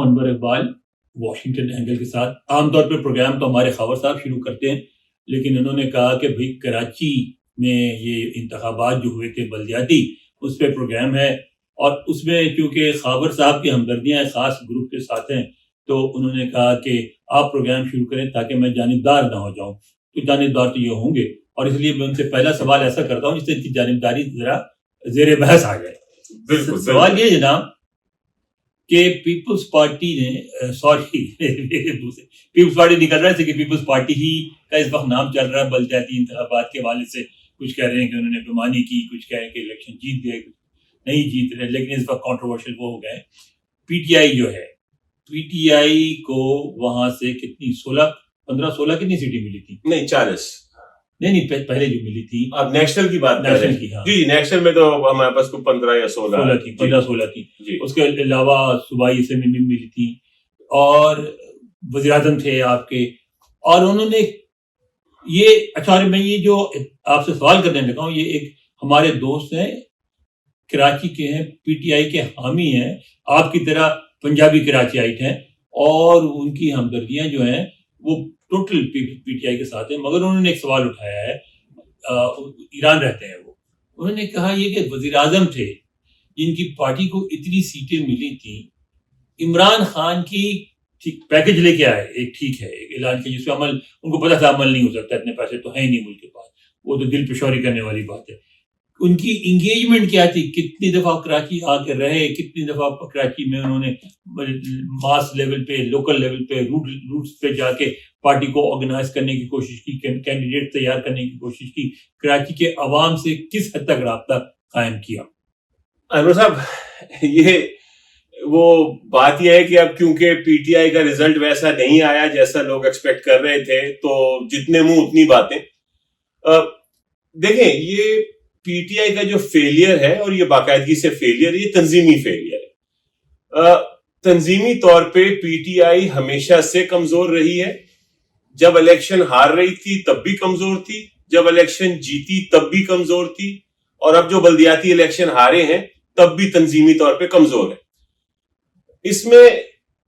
ہوں انور Iqbal Washington angle کے ساتھ. عام طور پہ پروگرام تو ہمارے خاور صاحب شروع کرتے ہیں، لیکن انہوں نے کہا کہ بھائی کراچی میں یہ انتخابات جو ہوئے تھے بلدیاتی، اس پہ پروگرام ہے، اور اس میں چونکہ خاور صاحب کی ہمدردیاں خاص گروپ کے ساتھ ہیں، تو انہوں نے کہا کہ آپ پروگرام شروع کریں تاکہ میں جانبدار نہ ہو جاؤں. تو جانبدار تو یہ ہوں گے، اور اس لیے میں ان سے پہلا سوال ایسا کرتا ہوں جس سے جانبداری ذرا زیر بحث آ جائے. سوال یہ جناب کہ پیپلز پارٹی نے پیپلز پارٹی نکل رہا ہے کہ پیپلز پارٹی ہی کا اس وقت نام چل رہا ہے بلدیاتی انتخابات کے حوالے سے. کچھ کہہ رہے ہیں کہ انہوں نے بےمانی کی، کچھ کہہ رہے ہیں کہ الیکشن جیت گئے، نہیں جیت رہے، لیکن اس وقت کنٹروورشل وہ ہو گئے. پی ٹی آئی جو ہے، پی ٹی آئی کو وہاں سے کتنی 16 کتنی سیٹیں ملی تھی؟ نہیں 40. نہیں پہلے جو ملی تھی. آپ نیشنل کی بات کر رہے ہیں؟ جی نیشنل میں تو ہمارے پاس 15 یا 16 تھی، 15-16 تھی. اس کے علاوہ صوبائی اسمبلی میں ملی تھی، اور وزیر اعظم تھے آپ کے. اور انہوں نے یہ اچھا، میں یہ جو آپ سے سوال کرنے لگا ہوں، یہ ایک ہمارے دوست ہیں کراچی کے ہیں، پی ٹی آئی کے حامی ہیں، آپ کی طرح پنجابی کراچی آئٹ ہیں، اور ان کی ہمدردیاں جو ہیں وہ ٹوٹل پی ٹی آئی کے ساتھ ہیں. مگر انہوں نے ایک سوال اٹھایا ہے، ایران رہتے ہیں وہ، انہوں نے کہا یہ کہ وزیر اعظم تھے جن کی پارٹی کو اتنی سیٹیں ملی تھیں، عمران خان کی پیکج لے کے آئے ایک، ٹھیک ہے ایک اعلان کیا جس پہ عمل ان کو پتہ تھا عمل نہیں ہو سکتا، اتنے پیسے تو ہیں نہیں ملک کے پاس، وہ تو دل پشوری کرنے والی بات ہے. ان کی انگیجمنٹ کیا تھی، کتنی دفعہ کراچی آ کے رہے، کتنی دفعہ کراچی میں انہوں نے ماس لیول پہ، لوکل لیول پہ، روٹس پہ جا کے پارٹی کو آرگنائز کرنے کی کوشش کی، کینڈیڈیٹ تیار کرنے کی کوشش کی، کراچی کے عوام سے کس حد تک رابطہ قائم کیا. انور صاحب، یہ وہ بات یہ ہے کہ اب کیونکہ پی ٹی آئی کا رزلٹ ویسا نہیں آیا جیسا لوگ ایکسپیکٹ کر رہے تھے، تو جتنے منہ اتنی باتیں. دیکھیں یہ پی ٹی آئی کا جو فیلئر ہے، اور یہ باقاعدگی سے فیلئر، یہ تنظیمی فیلئر ہے. تنظیمی طور پہ پی ٹی آئی ہمیشہ سے کمزور رہی ہے. جب الیکشن ہار رہی تھی تب بھی کمزور تھی، جب الیکشن جیتی تب بھی کمزور تھی، اور اب جو بلدیاتی الیکشن ہارے ہیں تب بھی تنظیمی طور پہ کمزور ہے. اس میں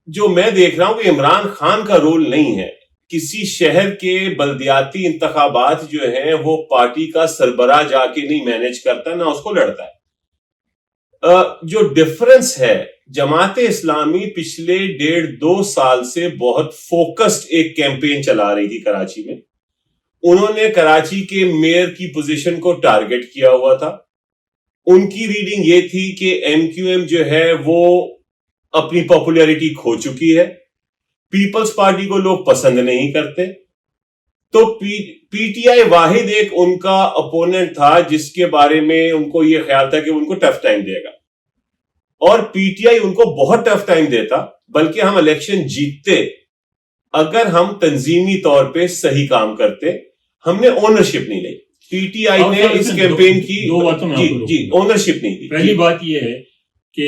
جو میں دیکھ رہا ہوں کہ عمران خان کا رول نہیں ہے. کسی شہر کے بلدیاتی انتخابات جو ہیں وہ پارٹی کا سربراہ جا کے نہیں مینج کرتا، نہ اس کو لڑتا ہے. جو ڈفرنس ہے، جماعت اسلامی پچھلے 1.5-2 سال سے بہت فوکسڈ ایک کیمپین چلا رہی تھی کراچی میں. انہوں نے کراچی کے میئر کی پوزیشن کو ٹارگٹ کیا ہوا تھا. ان کی ریڈنگ یہ تھی کہ ایم کیو ایم جو ہے وہ اپنی پاپولیرٹی کھو چکی ہے، پیپلز پارٹی کو لوگ پسند نہیں کرتے، تو پی ٹی آئی واحد ایک ان کا اپوننٹ تھا جس کے بارے میں ان کو یہ خیال تھا کہ ان کو ٹف ٹائم دے گا. اور پی ٹی آئی ان کو بہت ٹف ٹائم دیتا، بلکہ ہم الیکشن جیتتے اگر ہم تنظیمی طور پہ صحیح کام کرتے. ہم نے اونرشپ نہیں لی، پی ٹی آئی نے اس کیمپین کی اونرشپ نہیں دی. پہلی بات یہ ہے کہ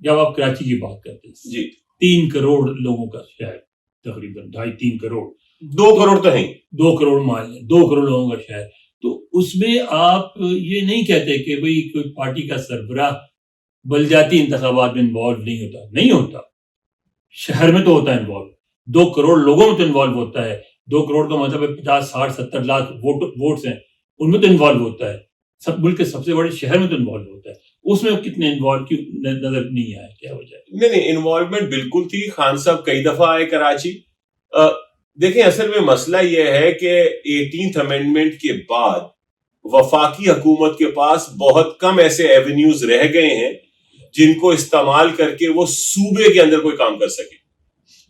جب آپ کراچی کی بات کرتے ہیں، جی 3 کروڑ لوگوں کا شہر، تقریباً 2.5-3 کروڑ، 2 کروڑ تو ہیں، 2 کروڑ مان لیں، 2 کروڑ لوگوں کا شہر. تو اس میں آپ یہ نہیں کہتے کہ بھئی کوئی پارٹی کا سربراہ بلدیاتی انتخابات میں انوالو نہیں ہوتا. نہیں ہوتا، شہر میں تو ہوتا ہے انوالو، 2 کروڑ لوگوں میں تو انوالو ہوتا ہے. 2 کروڑ کا مطلب ہے 50-60-70 لاکھ ووٹس ہیں، ان میں تو انوالو ہوتا ہے. سب ملک کے سب سے بڑے شہر میں تو انوالو ہوتا ہے. اس میں کتنے انوالو کی نظر نہیں آیا، کیا وجہ ہے؟ نہیں انوالومنٹ بالکل تھی. خان صاحب کئی دفعہ آئے کراچی. دیکھیں اصل میں مسئلہ یہ ہے کہ 18th امینڈمنٹ کے بعد وفاقی حکومت کے پاس بہت کم ایسے ایونیوز رہ گئے ہیں جن کو استعمال کر کے وہ صوبے کے اندر کوئی کام کر سکے.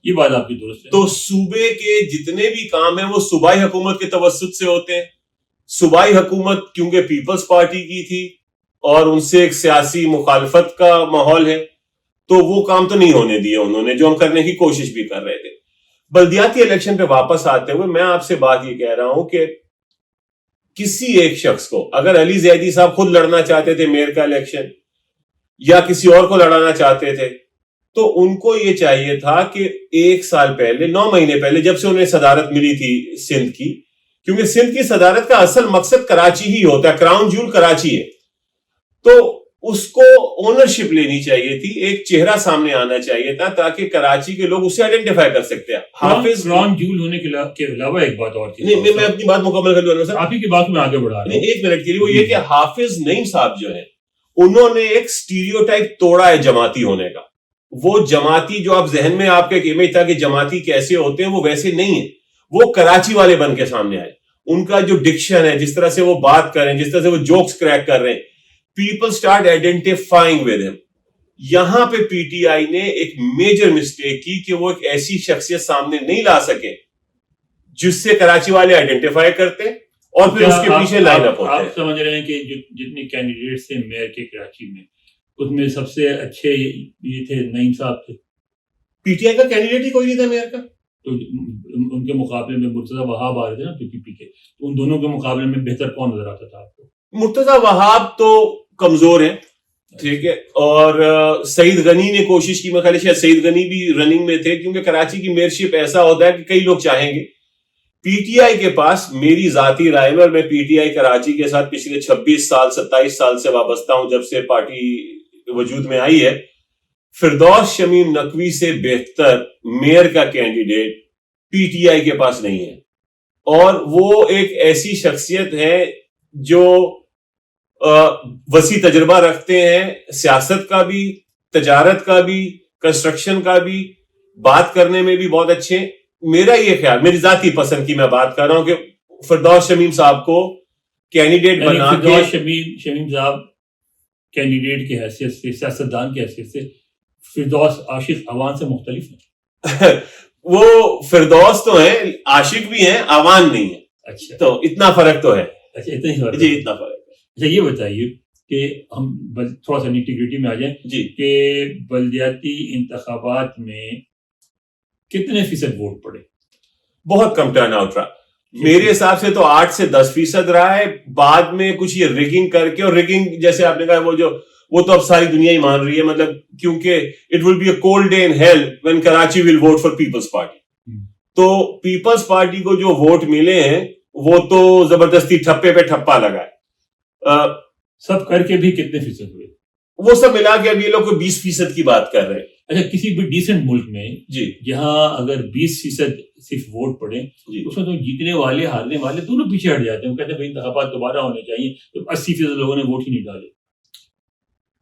یہ بات آپ کی درست ہے. تو صوبے کے جتنے بھی کام ہیں وہ صوبائی حکومت کے توسط سے ہوتے ہیں. صوبائی حکومت کیونکہ پیپلز پارٹی کی تھی اور ان سے ایک سیاسی مخالفت کا ماحول ہے، تو وہ کام تو نہیں ہونے دیے انہوں نے، جو ہم کرنے کی کوشش بھی کر رہے تھے. بلدیاتی الیکشن پہ واپس آتے ہوئے میں آپ سے بات یہ کہہ رہا ہوں کہ کسی ایک شخص کو، اگر علی زیدی صاحب خود لڑنا چاہتے تھے میئر کا الیکشن یا کسی اور کو لڑانا چاہتے تھے، تو ان کو یہ چاہیے تھا کہ 1 سال پہلے، 9 مہینے پہلے، جب سے انہیں صدارت ملی تھی سندھ کی، کیونکہ سندھ کی صدارت کا اصل مقصد کراچی ہی ہوتا ہے، کراؤن جول کراچی ہے، تو اس کو اونرشپ لینی چاہیے تھی, ایک چہرہ سامنے آنا چاہیے تھا تاکہ کراچی کے لوگ اسے آئیڈینٹیفائی کر سکتے ہیں. حافظ کران جول ہونے کے علاوہ ایک بات اور تھی, نہیں میں اپنی بات مکمل کر لوں سر, آپ ہی کی بات میں آگے بڑھا رہا ہوں, ایک منٹ کے لیے. وہ یہ کہ حافظ نعیم صاحب جو ہیں انہوں نے ایک اسٹیریوٹائپ توڑا ہے جماعتی ہونے کا. وہ جماعتی جو آپ ذہن میں آپ کا ایک امیج تھا کہ جماعتی کیسے ہوتے ہیں, وہ ویسے نہیں ہیں. وہ کراچی والے بن کے سامنے آئے. ان کا جو ڈکشن ہے, جس طرح سے وہ بات کر رہے ہیں, جس طرح سے وہ جوکس کریک کر رہے ہیں, پیپل اسٹارٹ آئیڈینٹیفائنگ ود ہم. یہاں پہ پی ٹی آئی نے ایک میجر مسٹیک کی کہ وہ ایک ایسی شخصیت سامنے نہیں لا سکے جس سے کراچی والے آئیڈینٹیفائی کرتے اور پھر اس کے پیچھے لائن اپ ہوتے ہیں. آپ سمجھ رہے ہیں کہ جتنے کینڈیڈیٹس تھے میئر کے کراچی میں, اس میں سب سے اچھے یہ تھے نعیم صاحب تھے. پی ٹی آئی کا کینڈیڈیٹ ہی کوئی نہیں تھا میئر کا. تو ان کے مقابلے میں مرتضیٰ وہاب آ رہے تھے نا پی پی کے, ان دونوں کے مقابلے میں بہتر کون نظر آتا تھا آپ کو؟ مرتضیٰ وہاب تو کمزور ہیں, ٹھیک ہے, اور سعید غنی نے کوشش کی, میں خیال شاید سعید غنی بھی رننگ میں تھے, کیونکہ کراچی کی میئرشپ ایسا ہوتا ہے کہ کئی لوگ چاہیں گے. پی ٹی آئی کے پاس میری ذاتی رائے میں, اور میں پی ٹی آئی کراچی کے ساتھ پچھلے 26 سال 27 سال سے وابستہ ہوں جب سے پارٹی وجود میں آئی ہے, فردوس شمیم نقوی سے بہتر میئر کا کینڈیڈیٹ پی ٹی آئی کے پاس نہیں ہے. اور وہ ایک ایسی شخصیت ہے جو وسیع تجربہ رکھتے ہیں, سیاست کا بھی, تجارت کا بھی, کنسٹرکشن کا بھی, بات کرنے میں بھی بہت اچھے. میرا یہ خیال, میری ذاتی پسند کی میں بات کر رہا ہوں کہ فردوس شمیم صاحب کو کینڈیڈیٹ بنا کے, فردوس شمیم صاحب کینڈیڈیٹ کی حیثیت سے, سیاستدان کی حیثیت سے فردوس عاشق عوام سے مختلف ہیں. وہ فردوس تو ہیں, عاشق بھی ہیں, عوام نہیں ہے. اچھا, تو اتنا فرق تو ہے. اچھا اتنا ہی فرق, جی اتنا فرق ہے. اچھا یہ بتائیے کہ ہم تھوڑا سا نیٹی گریٹی میں آ جائیں جی, کہ بلدیاتی انتخابات میں کتنے فیصد ووٹ پڑے؟ بہت کم ٹرن آؤٹ رہا. میرے حساب سے تو 8 سے 10% رہا ہے. بعد میں کچھ یہ ریگنگ کر کے, اور ریگنگ جیسے آپ نے کہا وہ تو اب ساری دنیا ہی مان رہی ہے, مطلب کیونکہ it will be a cold day in hell when Karachi will vote for Peoples Party. تو پیپلز پارٹی کو جو ووٹ ملے ہیں وہ تو زبردستی ٹھپے پہ ٹھپا لگا ہے. سب کر کے بھی کتنے فیصد ہوئے؟ وہ سب ملا کے ابھی یہ لوگ 20% کی بات کر رہے ہیں. اچھا, کسی بھی ڈیسنٹ ملک میں جی, جہاں اگر 20% صرف ووٹ پڑے, اس میں تو جیتنے والے ہارنے والے دونوں پیچھے ہٹ جاتے ہیں. وہ کہتے ہیں بھائی انتخابات دوبارہ ہونے چاہیے, تو 80% لوگوں نے ووٹ ہی نہیں ڈالے.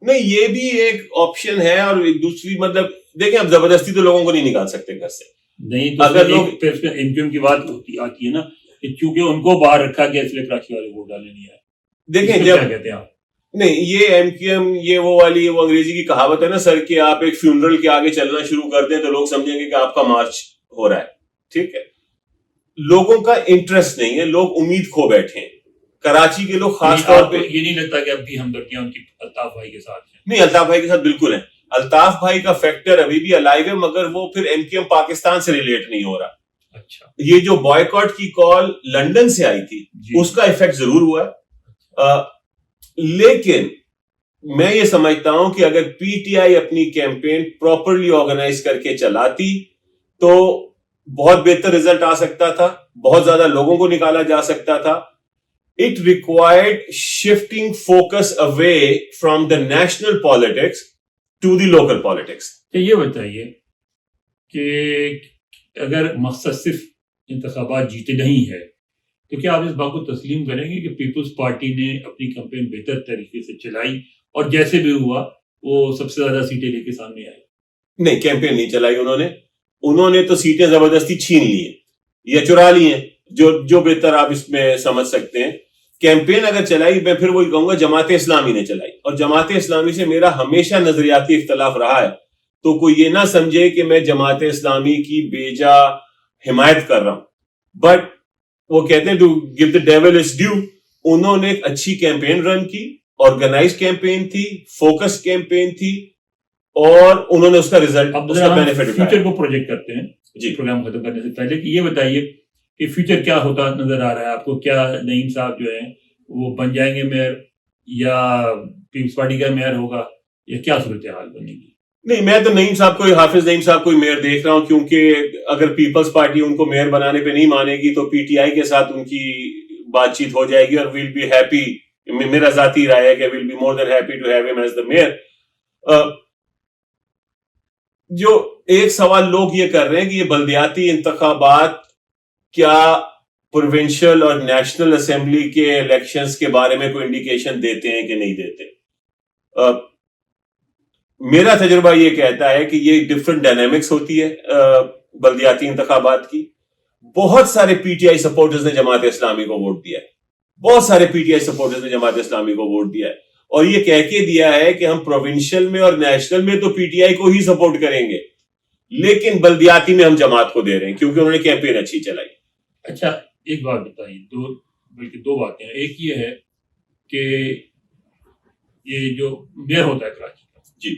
نہیں, یہ بھی ایک آپشن ہے. اور ایک دوسری مطلب دیکھیں, اب زبردستی تو لوگوں کو نہیں نکال سکتے گھر سے. نہیں, تو اگر لوگ پھر ایم کیو ایم کی بات آتی ہے نا کہ چونکہ ان کو باہر رکھا گیا اس لیے کراچی والے ووٹ ڈالنے نہیں آئے. دیکھیں کیا کہتے ہیں آپ؟ نہیں, یہ ایم کیو ایم, یہ وہ والی وہ انگریزی کی کہاوت ہے نا سر, کہ آپ ایک فیونرل کے آگے چلنا شروع کر دیں تو لوگ سمجھیں گے کہ آپ کا مارچ ہو رہا ہے. ٹھیک ہے, لوگوں کا انٹرسٹ نہیں ہے, لوگ امید کھو بیٹھے ہیں. کراچی کے لوگ خاص طور پہ, یہ نہیں لگتا کہ اب بھی ہمدردیاں ان کی الطاف بھائی کے ساتھ ہیں؟ نہیں, الطاف بھائی کے ساتھ بالکل ہیں. الطاف بھائی کا فیکٹر ابھی بھی الائیو ہے, مگر وہ پھر ایم کیو ایم پاکستان سے ریلیٹ نہیں ہو رہا. اچھا, یہ جو بوائیکاٹ کی کال لندن سے آئی تھی اس کا ایفیکٹ ضرور ہوا ہے. لیکن میں یہ سمجھتا ہوں کہ اگر پی ٹی آئی اپنی کیمپین پراپرلی آرگنائز کر کے چلاتی تو بہت بہتر ریزلٹ آ سکتا تھا, بہت زیادہ لوگوں کو نکالا جا سکتا تھا. It required shifting focus away from the national politics to the local politics. یہ بتائیے کہ اگر مقصد صرف انتخابات جیتے نہیں ہے تو کیا آپ اس بات کو تسلیم کریں گے کہ پیپلز پارٹی نے اپنی کیمپین بہتر طریقے سے چلائی اور جیسے بھی ہوا وہ سب سے زیادہ سیٹیں لے کے سامنے آئی؟ نہیں, کیمپین نہیں چلائی انہوں نے تو سیٹیں زبردستی چھین لی ہیں یا چرا لی ہیں, جو بہتر آپ اس میں سمجھ سکتے ہیں. کیمپین اگر چلائی, میں پھر وہی کہوں گا جماعت اسلامی نے چلائی, اور جماعت اسلامی سے میرا ہمیشہ نظریاتی اختلاف رہا ہے. تو کوئی یہ نہ سمجھے کہ میں جماعت اسلامی کی بیجا حمایت کر رہا ہوں, بٹ وہ کہتے ہیں to give the devil his due. انہوں نے ایک اچھی کیمپین رن کی, آرگنائز کیمپین تھی, فوکس کیمپین تھی, اور انہوں نے اس کا ریزلٹ, اس کا بینیفٹ اٹھایا. فیوچر کو پروجیکٹ کرتے ہیں جی, پروگرام ختم کرنے سے پہلے, کہ یہ بتائیے کہ فیوچر کیا ہوتا نظر آ رہا ہے آپ کو؟ کیا نعیم صاحب جو ہیں وہ بن جائیں گے میئر, یا پیپلز پارٹی کا میئر ہوگا, یا کیا صورتحال بنے گی؟ نہیں, میں تو نعیم صاحب کو, حافظ نعیم صاحب کو میئر دیکھ رہا ہوں, کیونکہ اگر پیپلز پارٹی ان کو میئر بنانے پہ نہیں مانے گی تو پی ٹی آئی کے ساتھ ان کی بات چیت ہو جائے گی, اور ویل بی ہیپی میرا ذاتی رائے ہے کہ we'll be more than happy to have him as the mayor. جو ایک سوال لوگ یہ کر رہے ہیں کہ یہ بلدیاتی انتخابات کیا پروونشل اور نیشنل اسمبلی کے الیکشنز کے بارے میں کوئی انڈیکیشن دیتے ہیں کہ نہیں دیتے. میرا تجربہ یہ کہتا ہے کہ یہ ڈفرنٹ ڈائنامکس ہوتی ہے بلدیاتی انتخابات کی. بہت سارے پی ٹی آئی سپورٹرز نے جماعت اسلامی کو ووٹ دیا ہے, بہت سارے پی ٹی آئی سپورٹرز نے جماعت اسلامی کو ووٹ دیا ہے, اور یہ کہہ کے دیا ہے کہ ہم پروونشل میں اور نیشنل میں تو پی ٹی آئی کو ہی سپورٹ کریں گے, لیکن بلدیاتی میں ہم جماعت کو دے رہے ہیں کیونکہ انہوں نے کیمپین اچھی چلائی. اچھا ایک بات بتائیے, بلکہ دو باتیں. ایک یہ ہے کہ یہ جو میئر ہوتا ہے کراچی کا, جی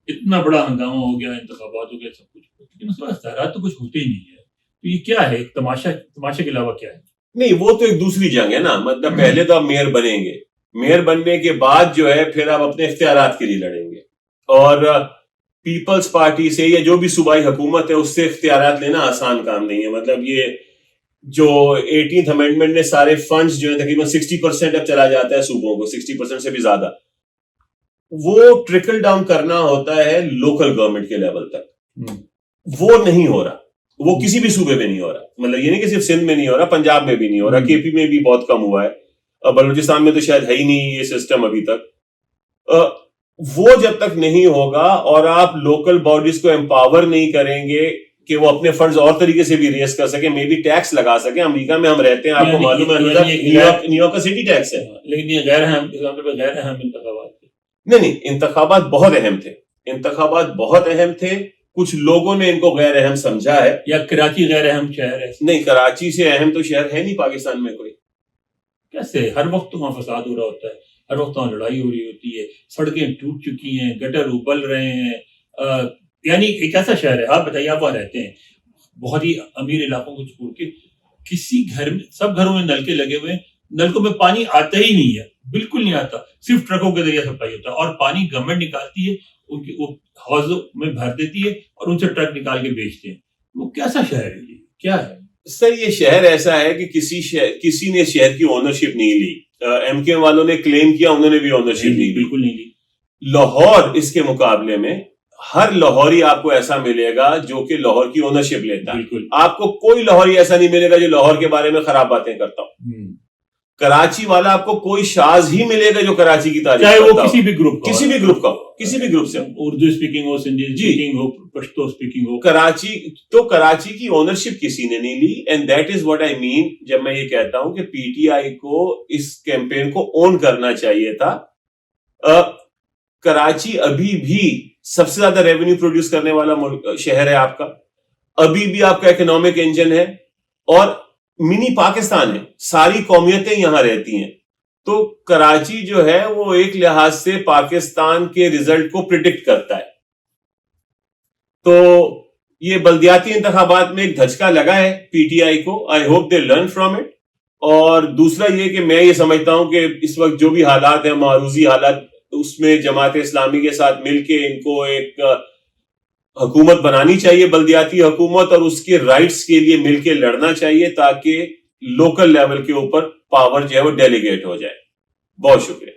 اتنا بڑا ہنگامہ ہو گیا, انتخابات ہو گیا, سب کچھ, لیکن اس میں اختیارات تو کچھ ہوتے ہی نہیں ہے. تو یہ کیا ہے, ایک تماشے کے علاوہ کیا ہے؟ نہیں, وہ تو ایک دوسری جنگ ہے نا. مطلب پہلے تو آپ میئر بنیں گے, میئر بننے کے بعد جو ہے پھر آپ اپنے اختیارات کے لیے لڑیں گے, اور پیپلز پارٹی سے یا جو بھی صوبائی حکومت ہے اس سے اختیارات لینا آسان کام نہیں ہے. مطلب یہ جو 18th امینڈمنٹ نے سارے فنڈز جو ہے تقریباً 60% اب چلا جاتا ہے صوبوں کو, 60% سے بھی زیادہ, وہ ٹرکل ڈاؤن کرنا ہوتا ہے لوکل گورنمنٹ کے لیول تک. وہ نہیں ہو رہا, وہ کسی بھی صوبے میں نہیں ہو رہا. مطلب یہ نہیں کہ صرف سندھ میں نہیں ہو رہا, پنجاب میں بھی نہیں ہو رہا, کے پی میں بھی بہت کم ہوا ہے, بلوچستان میں تو شاید ہے ہی نہیں یہ سسٹم ابھی تک. وہ جب تک نہیں ہوگا اور آپ لوکل باڈیز کو امپاور نہیں کریں گے کہ وہ اپنے فنڈز اور طریقے سے بھی ریز کر سکیں, مے بی ٹیکس لگا سکیں. امریکہ میں ہم رہتے ہیں, آپ کو معلوم ہے نیو یارک کا سٹی ٹیکس ہے, لیکن یہ غیر اہم انتخابات. نہیں, انتخابات بہت اہم تھے, انتخابات بہت اہم تھے. کچھ لوگوں نے ان کو غیر اہم سمجھا ہے. یا کراچی غیر اہم شہر ہے؟ نہیں, کراچی سے اہم تو شہر ہے نہیں پاکستان میں کوئی. کیسے؟ ہر وقت تو وہاں فساد ہو رہا ہوتا ہے, ہر وقت وہاں لڑائی ہو رہی ہوتی ہے, سڑکیں ٹوٹ چکی ہیں, گٹر ابل رہے ہیں. یعنی ایک ایسا شہر ہے, آپ بتائیے, آپ وہاں رہتے ہیں بہت ہی امیر علاقوں کو چھوڑ کے, کسی گھر میں, سب گھروں میں نلکے لگے ہوئے ہیں, نلکوں میں پانی آتا ہی نہیں ہے, بالکل نہیں آتا, صرف ٹرکوں کے ذریعے سپلائی ہوتا ہے, اور پانی گورنمنٹ نکالتی ہے, ان کی وہ حوضوں میں بھر دیتی ہے اور ان سے ٹرک نکال کے بیچتے ہیں. وہ کیسا شہر ہے یہ, کیا ہے سر؟ یہ شہر ایسا ہے کہ کسی نے شہر کی اونرشپ نہیں لی. ایم کے والوں نے کلیم کیا, انہوں نے بھی اونرشپ نہیں لی, بالکل نہیں لی. لاہور اس کے مقابلے میں ہر لاہوری آپ کو ایسا ملے گا جو کہ لاہور کی اونرشپ لیتا ہے. آپ کو کوئی لاہوری ایسا نہیں ملے گا جو لاہور کے بارے میں خراب باتیں کرتا ہوں. کراچی والا آپ کو کوئی شاز ہی ملے گا جو کراچی کی تعریف چاہے کرتا وہ کسی بھی گروپ کا کسی بھی گروپ سے, اردو اسپیکنگ ہو, سندھی اسپیکنگ ہو, پشتو اسپیکنگ ہو. کراچی کی اونرشپ کسی نے نہیں لی. And that is what I mean جب میں یہ کہتا ہوں کہ پی ٹی آئی کو اس کیمپین کو اون کرنا چاہیے تھا. کراچی ابھی بھی سب سے زیادہ ریونیو پروڈیوس کرنے والا شہر ہے آپ کا, ابھی بھی آپ کا اکنامک انجن ہے, اور منی پاکستان ہے, ساری قومیتیں یہاں رہتی ہیں. تو کراچی جو ہے وہ ایک لحاظ سے پاکستان کے ریزلٹ کو پریڈکٹ کرتا ہے. تو یہ بلدیاتی انتخابات میں ایک دھچکا لگا ہے پی ٹی آئی کو. I hope they learn from it. اور دوسرا یہ کہ میں یہ سمجھتا ہوں کہ اس وقت جو بھی حالات ہیں, معروضی حالات, اس میں جماعت اسلامی کے ساتھ مل کے ان کو ایک حکومت بنانی چاہیے, بلدیاتی حکومت, اور اس کے رائٹس کے لیے مل کے لڑنا چاہیے تاکہ لوکل لیول کے اوپر پاور جو ہے وہ ڈیلیگیٹ ہو جائے. بہت شکریہ.